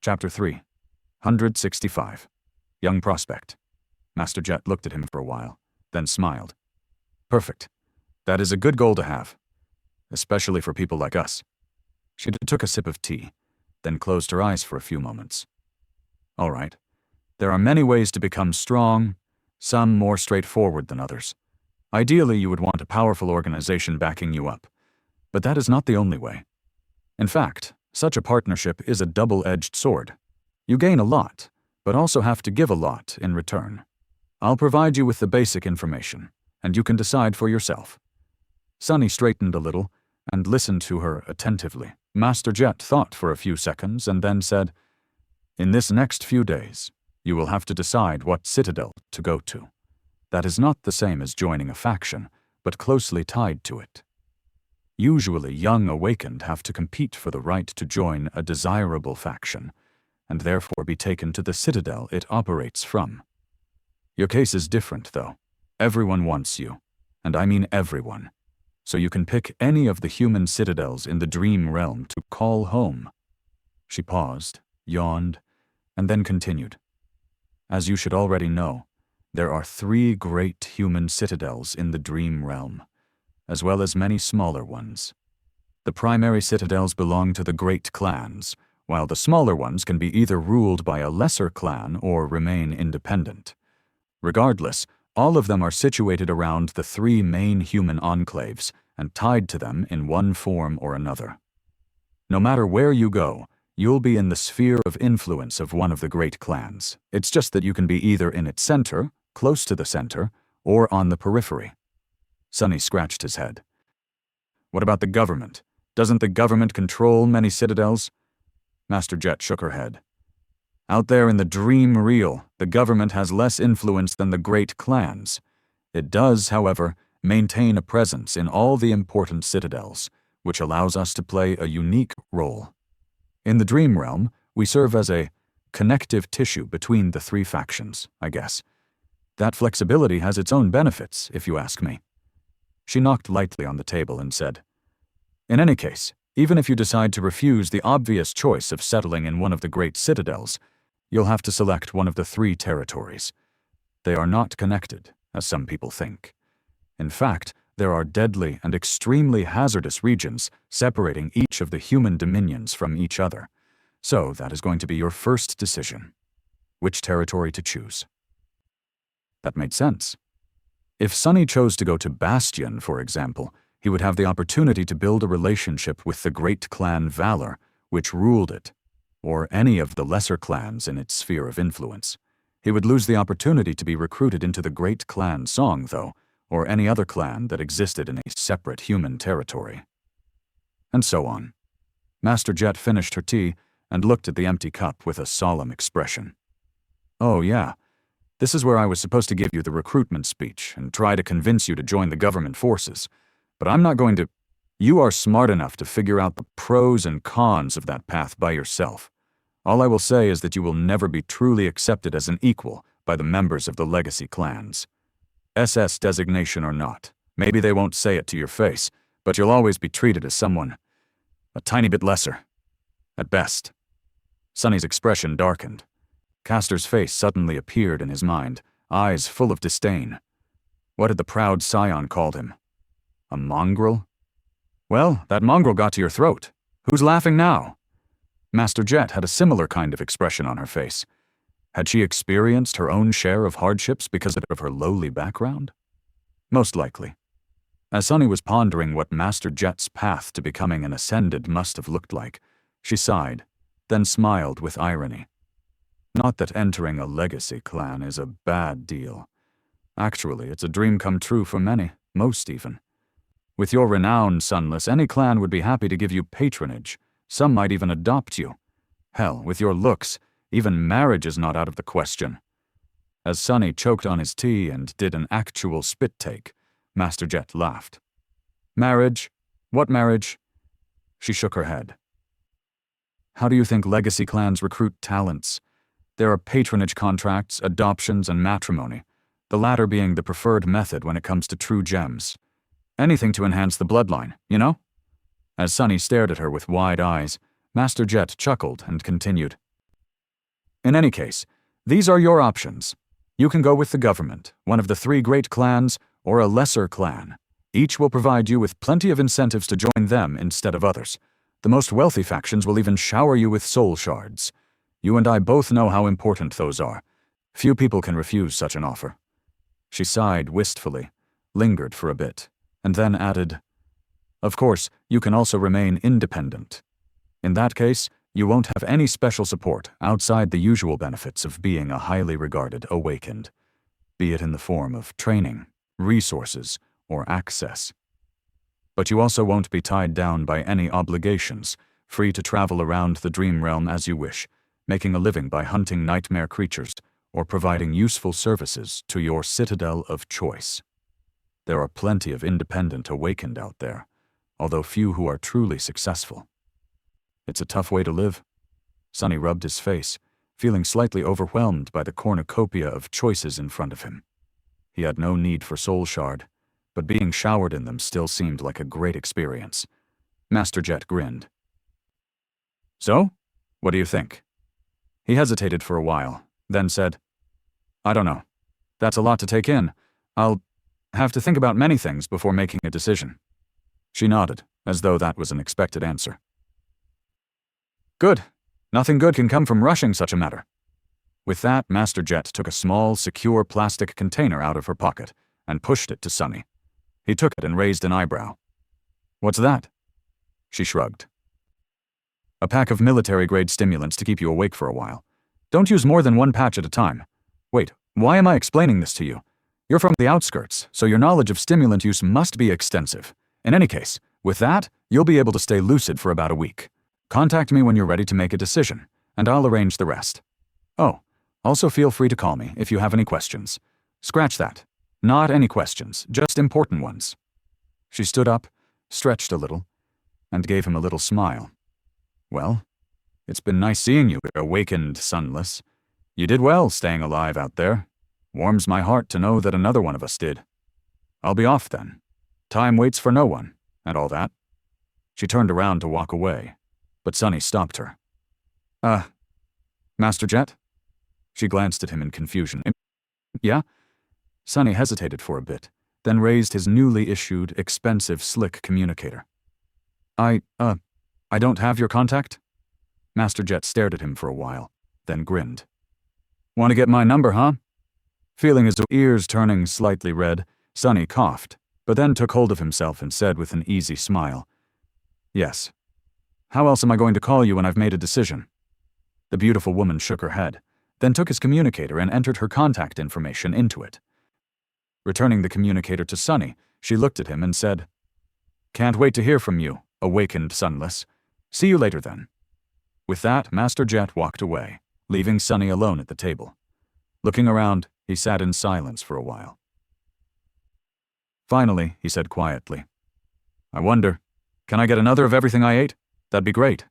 Chapter 3. 165. Young Prospect. Master Jet looked at him for a while, then smiled. Perfect. That is a good goal to have, especially for people like us. She took a sip of tea, then closed her eyes for a few moments. All right. There are many ways to become strong, some more straightforward than others. Ideally, you would want a powerful organization backing you up, but that is not the only way. In fact, such a partnership is a double-edged sword. You gain a lot, but also have to give a lot in return. I'll provide you with the basic information, and you can decide for yourself. Sunny straightened a little and listened to her attentively. Master Jet thought for a few seconds and then said, "In this next few days, you will have to decide what citadel to go to. That is not the same as joining a faction, but closely tied to it. Usually, young awakened have to compete for the right to join a desirable faction, and therefore be taken to the citadel it operates from. Your case is different, though. Everyone wants you, and I mean everyone, so you can pick any of the human citadels in the dream realm to call home." She paused, yawned, and then continued. "As you should already know, there are 3 great human citadels in the dream realm, as well as many smaller ones. The primary citadels belong to the great clans, while the smaller ones can be either ruled by a lesser clan or remain independent. Regardless, all of them are situated around the 3 main human enclaves and tied to them in one form or another. No matter where you go, you'll be in the sphere of influence of one of the great clans. It's just that you can be either in its center, close to the center, or on the periphery." Sunny scratched his head. "What about the government? Doesn't the government control many citadels?" Master Jet shook her head. "Out there in the dream real, the government has less influence than the great clans. It does, however, maintain a presence in all the important citadels, which allows us to play a unique role. In the dream realm, we serve as a connective tissue between the 3 factions, I guess. That flexibility has its own benefits, if you ask me." She knocked lightly on the table and said, "In any case, even if you decide to refuse the obvious choice of settling in one of the great citadels, you'll have to select one of the 3 territories. They are not connected, as some people think. In fact, there are deadly and extremely hazardous regions separating each of the human dominions from each other. So that is going to be your first decision. Which territory to choose." That made sense. If Sunny chose to go to Bastion, for example, he would have the opportunity to build a relationship with the great clan Valor, which ruled it, or any of the lesser clans in its sphere of influence. He would lose the opportunity to be recruited into the great clan Song, though, or any other clan that existed in a separate human territory. And so on. Master Jet finished her tea and looked at the empty cup with a solemn expression. "Oh yeah, this is where I was supposed to give you the recruitment speech and try to convince you to join the government forces, but I'm not going to. You are smart enough to figure out the pros and cons of that path by yourself. All I will say is that you will never be truly accepted as an equal by the members of the legacy clans. SS designation or not, maybe they won't say it to your face, but you'll always be treated as someone a tiny bit lesser, at best." Sunny's expression darkened. Castor's face suddenly appeared in his mind, eyes full of disdain. What had the proud scion called him? A mongrel? Well, that mongrel got to your throat. Who's laughing now? Master Jet had a similar kind of expression on her face. Had she experienced her own share of hardships because of her lowly background? Most likely. As Sunny was pondering what Master Jet's path to becoming an Ascended must have looked like, she sighed, then smiled with irony. Not that entering a legacy clan is a bad deal. Actually, it's a dream come true for many, most even. With your renown, Sunless, any clan would be happy to give you patronage. Some might even adopt you. Hell, with your looks, even marriage is not out of the question." As Sunny choked on his tea and did an actual spit take, Master Jet laughed. "Marriage? What marriage?" She shook her head. "How do you think legacy clans recruit talents? There are patronage contracts, adoptions, and matrimony, the latter being the preferred method when it comes to true gems. Anything to enhance the bloodline, you know?" As Sunny stared at her with wide eyes, Master Jet chuckled and continued. In any case, these are your options. You can go with the government, one of the 3 great clans, or a lesser clan. Each will provide you with plenty of incentives to join them instead of others. The most wealthy factions will even shower you with soul shards. You and I both know how important those are. Few people can refuse such an offer. She sighed wistfully, lingered for a bit, and then added, "Of course, you can also remain independent. In that case, you won't have any special support outside the usual benefits of being a highly regarded awakened, be it in the form of training, resources, or access. But you also won't be tied down by any obligations, free to travel around the dream realm as you wish, making a living by hunting nightmare creatures or providing useful services to your citadel of choice. There are plenty of independent awakened out there, although few who are truly successful. It's a tough way to live." Sunny rubbed his face, feeling slightly overwhelmed by the cornucopia of choices in front of him. He had no need for soul shard, but being showered in them still seemed like a great experience. Master Jet grinned. "So, what do you think?" He hesitated for a while, then said, "I don't know. That's a lot to take in. I'll have to think about many things before making a decision." She nodded, as though that was an expected answer. "Good. Nothing good can come from rushing such a matter." With that, Master Jet took a small, secure plastic container out of her pocket and pushed it to Sunny. He took it and raised an eyebrow. "What's that?" She shrugged. "A pack of military-grade stimulants to keep you awake for a while. Don't use more than 1 patch at a time. Wait, why am I explaining this to you? You're from the outskirts, so your knowledge of stimulant use must be extensive. In any case, with that, you'll be able to stay lucid for about a week. Contact me when you're ready to make a decision, and I'll arrange the rest. Oh, also feel free to call me if you have any questions. Scratch that. Not any questions, just important ones." She stood up, stretched a little, and gave him a little smile. "Well, it's been nice seeing you, awakened Sunless. You did well staying alive out there. Warms my heart to know that another one of us did. I'll be off then. Time waits for no one, and all that." She turned around to walk away, but Sunny stopped her. Master Jet?" She glanced at him in confusion. "Yeah?" Sunny hesitated for a bit, then raised his newly issued, expensive, slick communicator. I don't have your contact?" Master Jet stared at him for a while, then grinned. "Want to get my number, huh?" Feeling his ears turning slightly red, Sunny coughed, but then took hold of himself and said with an easy smile, "Yes. How else am I going to call you when I've made a decision?" The beautiful woman shook her head, then took his communicator and entered her contact information into it. Returning the communicator to Sunny, she looked at him and said, "Can't wait to hear from you, awakened Sunless. See you later then." With that, Master Jet walked away, leaving Sunny alone at the table. Looking around, he sat in silence for a while. Finally, he said quietly, "I wonder, can I get another of everything I ate? That'd be great."